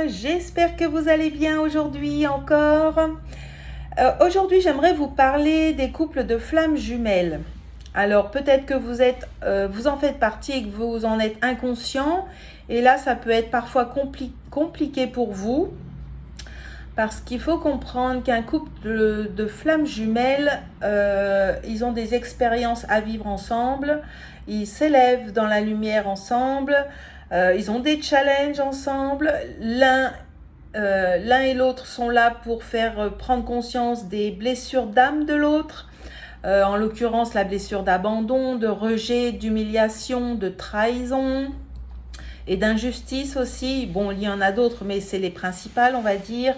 j'espère que vous allez bien aujourd'hui encore. Aujourd'hui, j'aimerais vous parler des couples de flammes jumelles. Alors, peut-être que vous en faites partie et que vous en êtes inconscient. Et là, ça peut être parfois compliqué pour vous. Parce qu'il faut comprendre qu'un couple de flammes jumelles, ils ont des expériences à vivre ensemble. Ils s'élèvent dans la lumière ensemble. Ils ont des challenges ensemble. L'un et l'autre sont là pour faire prendre conscience des blessures d'âme de l'autre. En l'occurrence, la blessure d'abandon, de rejet, d'humiliation, de trahison et d'injustice aussi. Bon, il y en a d'autres, mais c'est les principales, on va dire.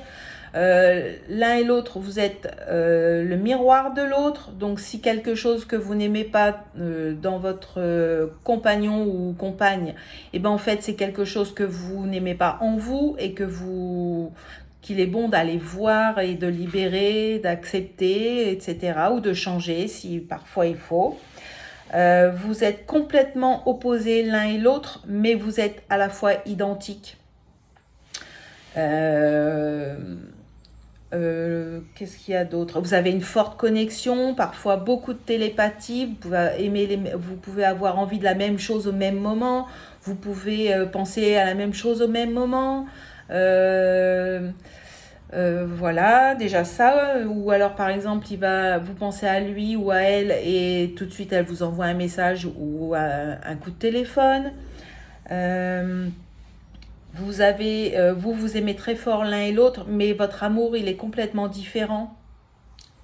L'un et l'autre, vous êtes le miroir de l'autre. Donc, si quelque chose que vous n'aimez pas dans votre compagnon ou compagne, et ben en fait, c'est quelque chose que vous n'aimez pas en vous et qu'il est bon d'aller voir et de libérer, d'accepter, etc. ou de changer si parfois il faut. Vous êtes complètement opposés l'un et l'autre, mais vous êtes à la fois identiques. Qu'est-ce qu'il y a d'autre? Vous avez une forte connexion, parfois beaucoup de télépathie, vous pouvez avoir envie de la même chose au même moment, vous pouvez penser à la même chose au même moment. Voilà, déjà ça. Ou alors par exemple, vous pensez à lui ou à elle et tout de suite elle vous envoie un message ou un coup de téléphone. Vous aimez très fort l'un et l'autre, mais votre amour, il est complètement différent.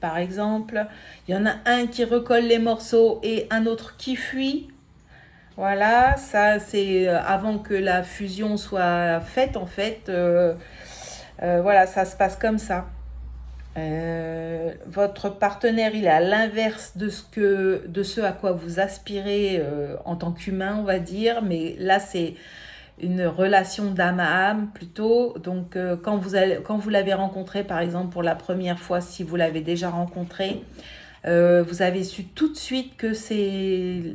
Par exemple, il y en a un qui recolle les morceaux et un autre qui fuit. Voilà, ça c'est avant que la fusion soit faite en fait. Voilà, ça se passe comme ça. Votre partenaire, il est à l'inverse de ce à quoi vous aspirez en tant qu'humain, on va dire. Mais là, c'est une relation d'âme à âme plutôt. Donc quand vous l'avez rencontré par exemple pour la première fois, si vous l'avez déjà rencontré, vous avez su tout de suite que c'est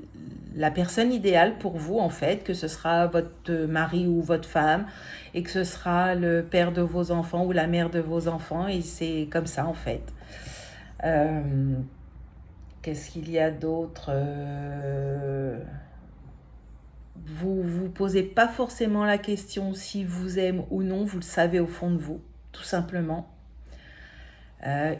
la personne idéale pour vous en fait, que ce sera votre mari ou votre femme et que ce sera le père de vos enfants ou la mère de vos enfants et c'est comme ça en fait. Qu'est-ce qu'il y a d'autre? Vous vous posez pas forcément la question si vous aimez ou non, vous le savez au fond de vous, tout simplement.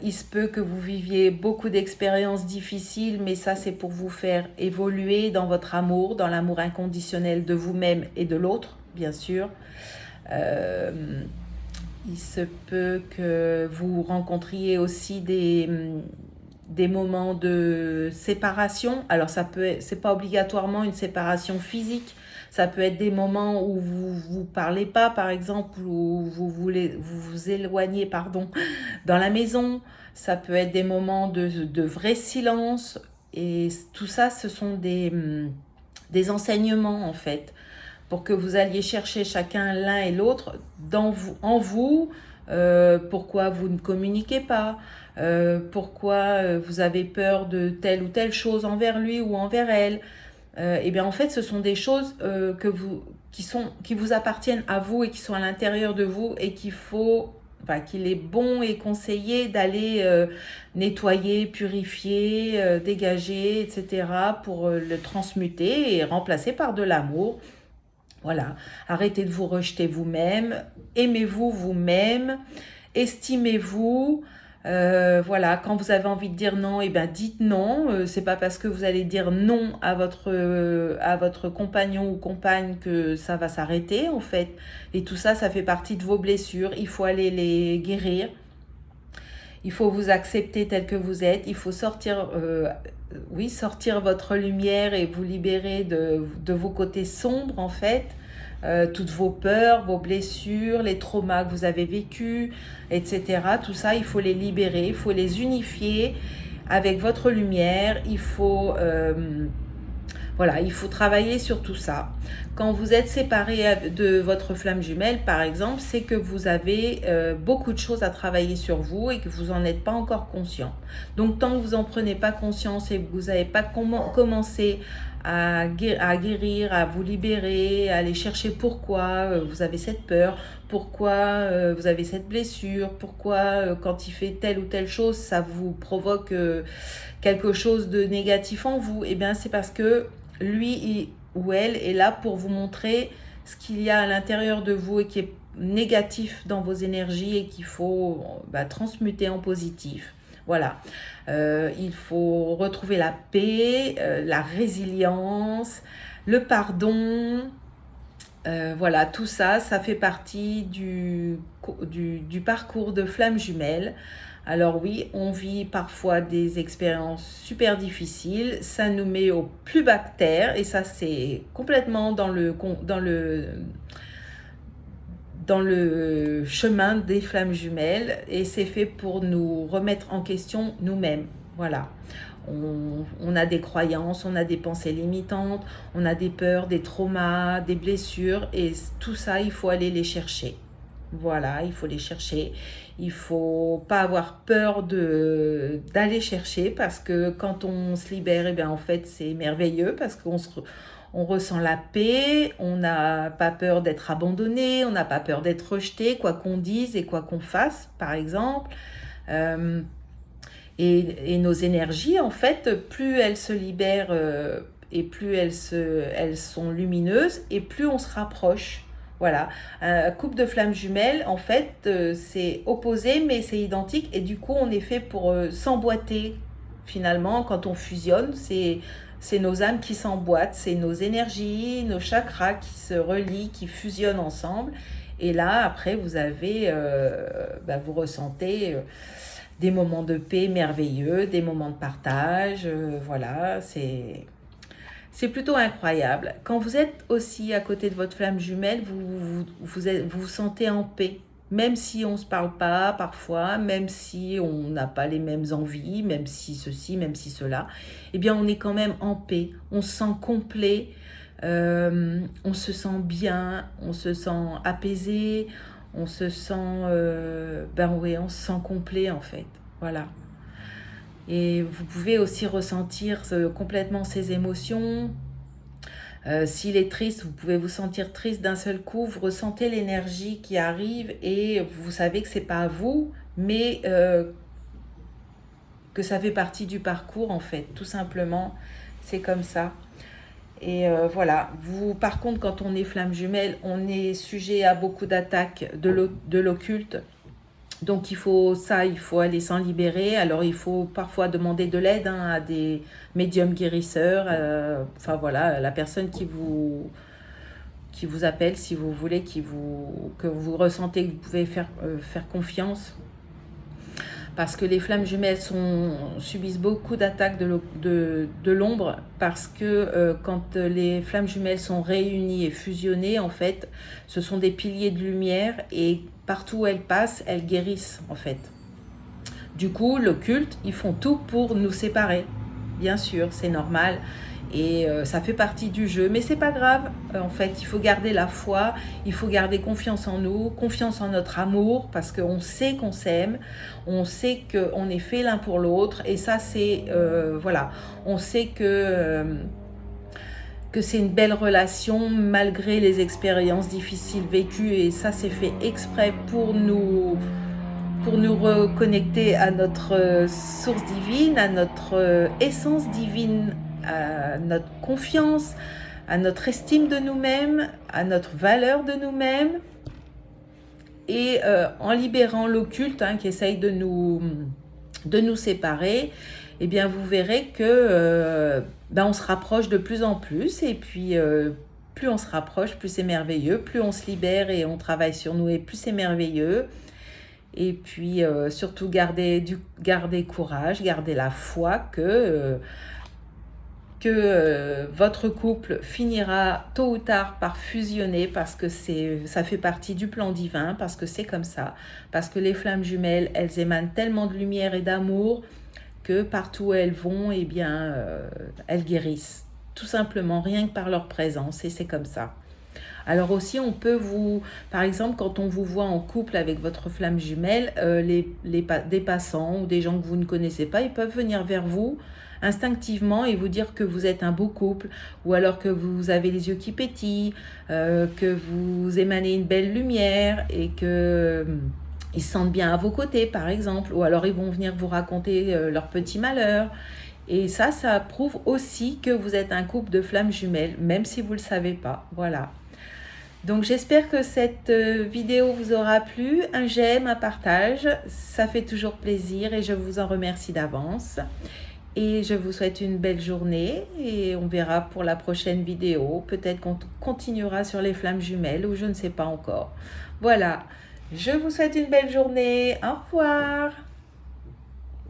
Il se peut que vous viviez beaucoup d'expériences difficiles, mais ça c'est pour vous faire évoluer dans votre amour, dans l'amour inconditionnel de vous-même et de l'autre, bien sûr. Il se peut que vous rencontriez aussi des moments de séparation. Alors c'est pas obligatoirement une séparation physique. Ça peut être des moments où vous parlez pas, par exemple, où vous éloignez, pardon, dans la maison. Ça peut être des moments de vrai silence. Et tout ça, ce sont des enseignements en fait, pour que vous alliez chercher chacun l'un et l'autre en vous. Pourquoi vous ne communiquez pas, pourquoi vous avez peur de telle ou telle chose envers lui ou envers elle. Et bien en fait ce sont des choses qui vous appartiennent à vous et qui sont à l'intérieur de vous et qu'il est bon et conseillé d'aller nettoyer, purifier, dégager, etc. pour le transmuter et remplacer par de l'amour. Voilà, arrêtez de vous rejeter vous-même, aimez-vous vous-même, estimez-vous. Voilà, quand vous avez envie de dire non, eh ben dites non. C'est pas parce que vous allez dire non à votre compagnon ou compagne que ça va s'arrêter en fait. Et tout ça, ça fait partie de vos blessures. Il faut aller les guérir. Il faut vous accepter tel que vous êtes. Il faut sortir votre lumière et vous libérer de vos côtés sombres en fait. Toutes vos peurs, vos blessures, les traumas que vous avez vécus, etc. Tout ça, il faut les libérer, il faut les unifier avec votre lumière. Il faut travailler sur tout ça. Quand vous êtes séparé de votre flamme jumelle, par exemple, c'est que vous avez beaucoup de choses à travailler sur vous et que vous n'en êtes pas encore conscient. Donc, tant que vous n'en prenez pas conscience et que vous n'avez pas commencé à guérir, à vous libérer, à aller chercher pourquoi vous avez cette peur, pourquoi vous avez cette blessure, pourquoi quand il fait telle ou telle chose, ça vous provoque quelque chose de négatif en vous. Eh bien, c'est parce que ou elle est là pour vous montrer ce qu'il y a à l'intérieur de vous et qui est négatif dans vos énergies et qu'il faut transmuter en positif. Voilà, il faut retrouver la paix, la résilience, le pardon. Voilà, tout ça, ça fait partie du parcours de flamme jumelle. Alors oui, on vit parfois des expériences super difficiles, ça nous met au plus bas de terre et ça c'est complètement dans le chemin des flammes jumelles et c'est fait pour nous remettre en question nous-mêmes. Voilà. On a des croyances, on a des pensées limitantes, on a des peurs, des traumas, des blessures et tout ça, il faut aller les chercher. Voilà, il faut les chercher. Il faut pas avoir peur d'aller chercher parce que quand on se libère, eh bien, en fait, c'est merveilleux parce on ressent la paix, on n'a pas peur d'être abandonné, on n'a pas peur d'être rejeté, quoi qu'on dise et quoi qu'on fasse, par exemple. Euh, et nos énergies, en fait, plus elles se libèrent et plus elles sont lumineuses et plus on se rapproche. Voilà, un couple de flammes jumelles, en fait, c'est opposé mais c'est identique et du coup on est fait pour s'emboîter finalement quand on fusionne. C'est nos âmes qui s'emboîtent, c'est nos énergies, nos chakras qui se relient, qui fusionnent ensemble. Et là, après, vous ressentez des moments de paix merveilleux, des moments de partage. Voilà, c'est plutôt incroyable. Quand vous êtes aussi à côté de votre flamme jumelle, vous sentez en paix. Même si on ne se parle pas parfois, même si on n'a pas les mêmes envies, même si ceci, même si cela, eh bien on est quand même en paix. On se sent complet, on se sent bien, on se sent apaisé, on se sent, oui, on se sent complet en fait. Voilà. Et vous pouvez aussi ressentir complètement ces émotions. S'il est triste, vous pouvez vous sentir triste d'un seul coup. Vous ressentez l'énergie qui arrive et vous savez que c'est pas à vous, mais que ça fait partie du parcours en fait. Tout simplement, c'est comme ça. Et voilà. Par contre, quand on est flamme jumelle, on est sujet à beaucoup d'attaques de l'occulte. Donc il faut aller s'en libérer. Alors il faut parfois demander de l'aide à des médiums guérisseurs. Enfin voilà, la personne qui vous appelle, si vous voulez, que vous ressentez que vous pouvez faire confiance. Parce que les flammes jumelles subissent beaucoup d'attaques de l'ombre, parce que quand les flammes jumelles sont réunies et fusionnées, en fait, ce sont des piliers de lumière et partout où elles passent, elles guérissent, en fait. Du coup, l'occulte, ils font tout pour nous séparer. Bien sûr, c'est normal. Et ça fait partie du jeu, mais c'est pas grave. En fait, il faut garder la foi, il faut garder confiance en nous, confiance en notre amour, parce qu'on sait qu'on s'aime, on sait qu'on est fait l'un pour l'autre, et ça c'est voilà, on sait que c'est une belle relation malgré les expériences difficiles vécues, et ça c'est fait exprès pour nous reconnecter à notre source divine, à notre essence divine, à notre confiance, à notre estime de nous-mêmes, à notre valeur de nous-mêmes. Et en libérant l'occulte qui essaye de nous séparer, eh bien vous verrez que on se rapproche de plus en plus. Et puis plus on se rapproche, plus c'est merveilleux. Plus on se libère et on travaille sur nous, et plus c'est merveilleux. Et puis surtout garder courage, garder la foi que votre couple finira tôt ou tard par fusionner, parce que ça fait partie du plan divin, parce que c'est comme ça, parce que les flammes jumelles, elles émanent tellement de lumière et d'amour que partout où elles vont, elles guérissent, tout simplement, rien que par leur présence, et c'est comme ça. Alors aussi, on peut vous, par exemple, quand on vous voit en couple avec votre flamme jumelle, des passants ou des gens que vous ne connaissez pas, ils peuvent venir vers vous instinctivement et vous dire que vous êtes un beau couple, ou alors que vous avez les yeux qui pétillent, que vous émanez une belle lumière et que ils se sentent bien à vos côtés, par exemple, ou alors ils vont venir vous raconter leurs petits malheurs. Et ça prouve aussi que vous êtes un couple de flammes jumelles, même si vous ne le savez pas. Voilà. Donc j'espère que cette vidéo vous aura plu. Un j'aime, un partage, ça fait toujours plaisir et je vous en remercie d'avance. Et je vous souhaite une belle journée et on verra pour la prochaine vidéo. Peut-être qu'on continuera sur les flammes jumelles ou je ne sais pas encore. Voilà, je vous souhaite une belle journée. Au revoir.